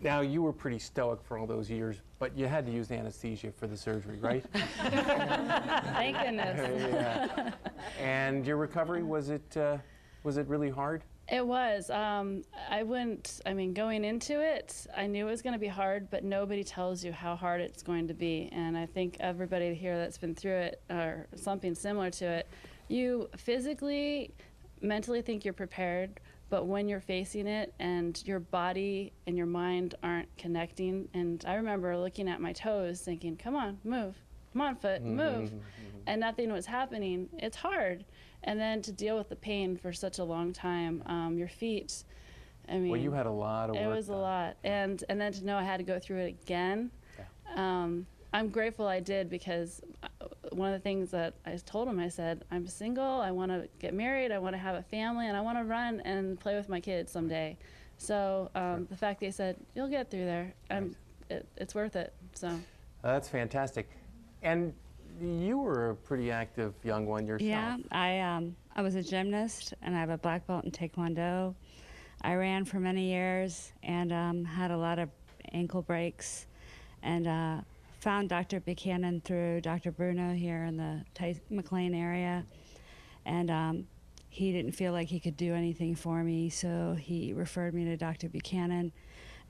Now, you were pretty stoic for all those years, but you had to use anesthesia for the surgery, right? Thank goodness. Yeah. And your recovery, was it really hard? It was. I mean, going into it, I knew it was going to be hard, but nobody tells you how hard it's going to be. And I think everybody here that's been through it or something similar to it, you physically, mentally think you're prepared, but when you're facing it and your body and your mind aren't connecting, and I remember looking at my toes thinking, come on, move. Come on, foot, move. And nothing was happening. It's hard. And then to deal with the pain for such a long time, your feet, I mean. Well, you had a lot of work. It was a lot. And then to know I had to go through it again, I'm grateful I did, because one of the things that I told him, I said, I'm single, I want to get married, I want to have a family, and I want to run and play with my kids someday. So the fact that he said, you'll get through there, it's worth it. So. That's fantastic. And you were a pretty active young one yourself. Yeah, I was a gymnast, and I have a black belt in Taekwondo. I ran for many years and had a lot of ankle breaks, and found Dr. Buchanan through Dr. Bruno here in the McLean area, and he didn't feel like he could do anything for me, so he referred me to Dr. Buchanan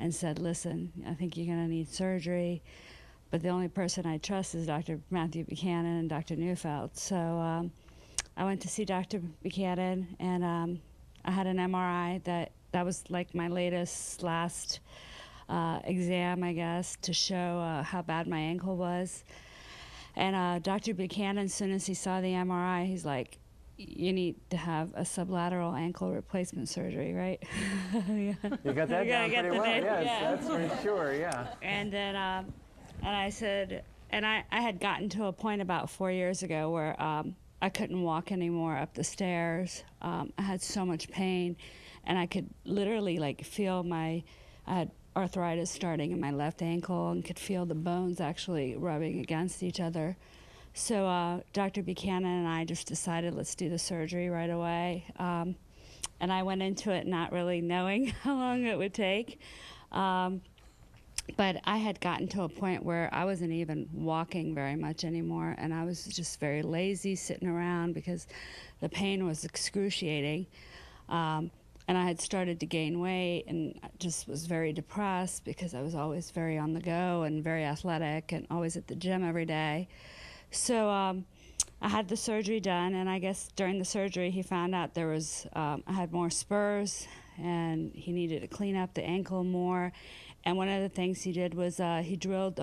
and said, listen, I think you're going to need surgery, but the only person I trust is Dr. Matthew Buchanan and Dr. Neufeld. So I went to see Dr. Buchanan, and I had an MRI that was like my last exam, I guess, to show how bad my ankle was. And Dr. Buchanan, as soon as he saw the MRI, he's like, you need to have a sublateral ankle replacement surgery, right? Yeah. You got that down pretty well, yes, yeah. That's for sure, yeah. And then, and I said, and I had gotten to a point about 4 years ago where I couldn't walk anymore up the stairs. I had so much pain, and I could literally like feel I had arthritis starting in my left ankle, and could feel the bones actually rubbing against each other. So Dr. Buchanan and I just decided, let's do the surgery right away. And I went into it not really knowing how long it would take. But I had gotten to a point where I wasn't even walking very much anymore, and I was just very lazy sitting around because the pain was excruciating. And I had started to gain weight, and I just was very depressed because I was always very on the go and very athletic and always at the gym every day. So I had the surgery done, and I guess during the surgery he found out there was, I had more spurs, and he needed to clean up the ankle more. And one of the things he did was he drilled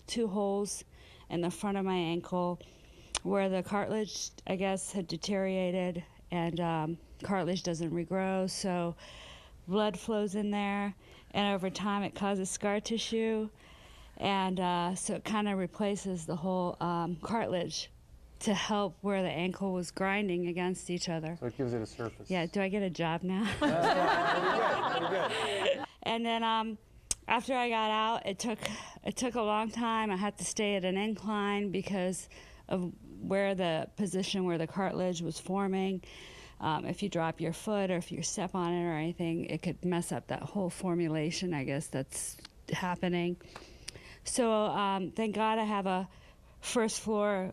2 holes in the front of my ankle where the cartilage, I guess, had deteriorated, and cartilage doesn't regrow, so blood flows in there, and over time it causes scar tissue, and so it kind of replaces the whole cartilage to help where the ankle was grinding against each other. So it gives it a surface. Yeah, do I get a job now? Very good, very good. And then after I got out, it took a long time. I had to stay at an incline because of where the position where the cartilage was forming. If you drop your foot or if you step on it or anything, it could mess up that whole formulation, I guess, that's happening. So thank God I have a first floor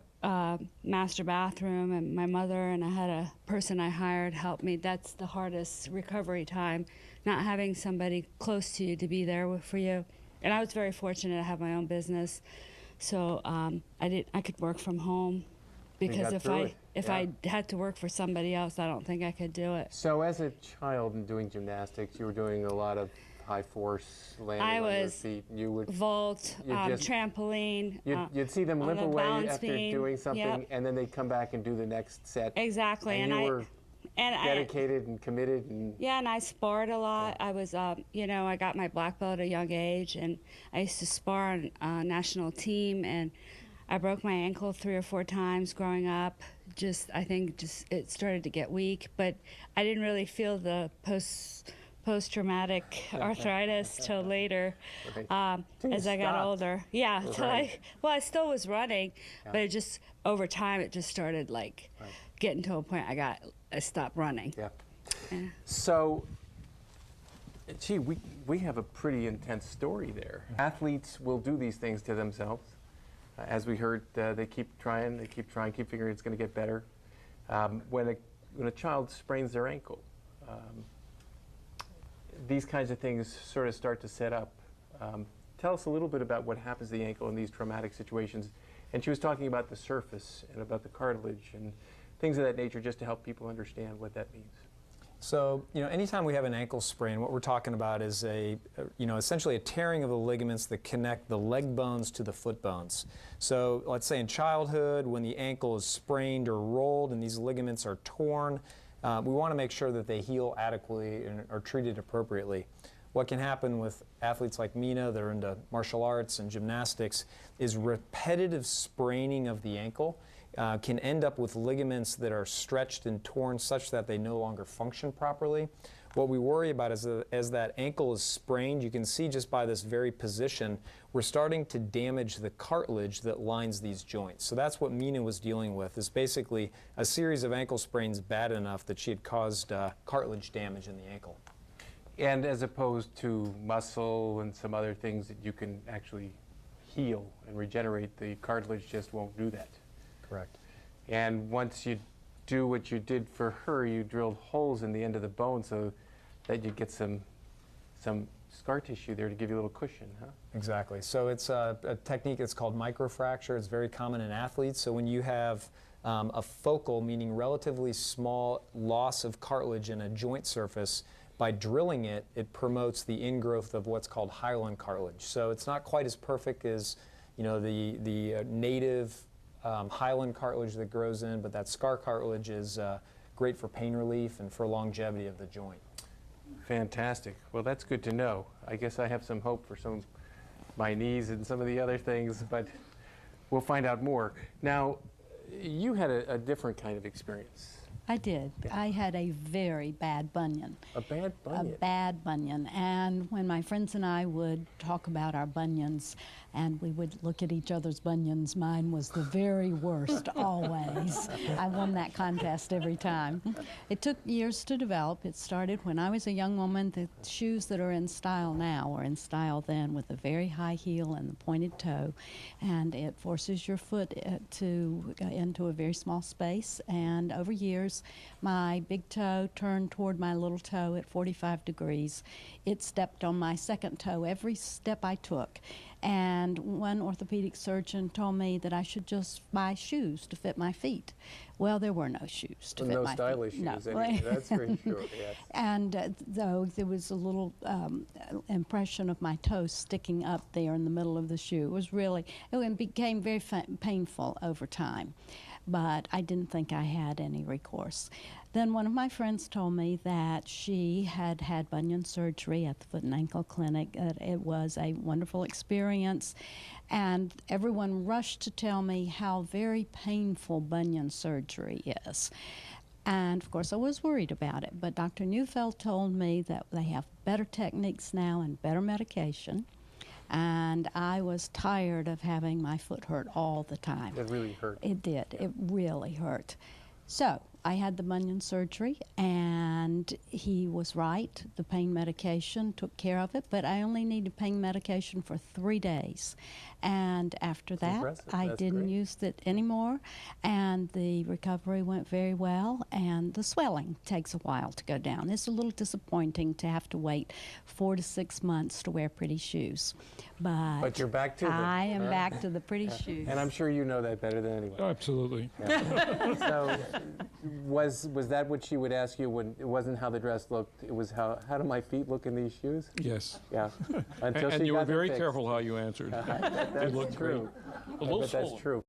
master bathroom, and my mother and I had a person I hired help me. That's the hardest recovery time, not having somebody close to you to be there for you. And I was very fortunate to have my own business, so I could work from home, because if I had to work for somebody else, I don't think I could do it. So as a child and doing gymnastics, you were doing a lot of high force landing on your feet. You would vault, trampoline. You'd see them limp away after beam. doing something, Yep. and then they'd come back and do the next set. Exactly, and you were dedicated and committed. And yeah, and I sparred a lot. I was, you know, I got my black belt at a young age, and I used to spar on a national team, and I broke my ankle 3 or 4 times growing up. I think it started to get weak, but I didn't really feel the post-traumatic arthritis till later, as I got older. Yeah, I still was running, but it just, over time, it just started like getting to a point I stopped running. Yeah. So Gee, we have a pretty intense story there. Athletes will do these things to themselves. As we heard, they keep trying, keep figuring it's going to get better. When a child sprains their ankle, these kinds of things sort of start to set up. Tell us a little bit about what happens to the ankle in these traumatic situations. And she was talking about the surface and about the cartilage and things of that nature, just to help people understand what that means. So, anytime we have an ankle sprain, what we're talking about is essentially a tearing of the ligaments that connect the leg bones to the foot bones. So, let's say in childhood, when the ankle is sprained or rolled and these ligaments are torn, we want to make sure that they heal adequately and are treated appropriately. What can happen with athletes like Mina that are into martial arts and gymnastics is repetitive spraining of the ankle can end up with ligaments that are stretched and torn such that they no longer function properly. What we worry about is as that ankle is sprained, you can see just by this very position, we're starting to damage the cartilage that lines these joints. So that's what Mina was dealing with, is basically a series of ankle sprains bad enough that she had caused cartilage damage in the ankle. And as opposed to muscle and some other things that you can actually heal and regenerate, the cartilage just won't do that. Correct. And once you do what you did for her, you drilled holes in the end of the bone so that you get some scar tissue there to give you a little cushion, huh? Exactly. So it's a technique that's called microfracture. It's very common in athletes. So when you have a focal, meaning relatively small loss of cartilage in a joint surface, by drilling it, it promotes the ingrowth of what's called hyaline cartilage. So it's not quite as perfect as the native hyaline cartilage that grows in, but that scar cartilage is great for pain relief and for longevity of the joint. Fantastic. Well, that's good to know. I guess I have some hope for my knees and some of the other things, but we'll find out more. Now, you had a different kind of experience. I did. I had a very bad bunion. A bad bunion? A bad bunion. And when my friends and I would talk about our bunions and we would look at each other's bunions, mine was the very worst always. I won that contest every time. It took years to develop. It started when I was a young woman. The shoes that are in style now were in style then, with a very high heel and the pointed toe. And it forces your foot into a very small space. And over years, my big toe turned toward my little toe at 45 degrees. It stepped on my second toe every step I took. And one orthopedic surgeon told me that I should just buy shoes to fit my feet. Well, there were no shoes to fit my feet. No stylish shoes, No. anyway, that's for sure, yes. And though there was a little impression of my toe sticking up there in the middle of the shoe, it became very painful over time. But I didn't think I had any recourse. Then one of my friends told me that she had had bunion surgery at the Foot and Ankle Clinic. It was a wonderful experience, and everyone rushed to tell me how very painful bunion surgery is. And of course I was worried about it, but Dr. Neufeld told me that they have better techniques now and better medication. And I was tired of having my foot hurt all the time. It really hurt. It did. Yeah. It really hurt. So I had the bunion surgery, and he was right. The pain medication took care of it, but I only needed pain medication for 3 days. And after that, I didn't use it anymore, and the recovery went very well, and the swelling takes a while to go down. It's a little disappointing to have to wait 4 to 6 months to wear pretty shoes. But you're back to them. I am back to the pretty shoes. And I'm sure you know that better than anyone. Absolutely. Yeah. So was that what she would ask you when it wasn't how the dress looked, it was how do my feet look in these shoes? Yes. Yeah. Until And she you got were them very fixed. careful how you answered. That's looked true. A little But that's swollen. true.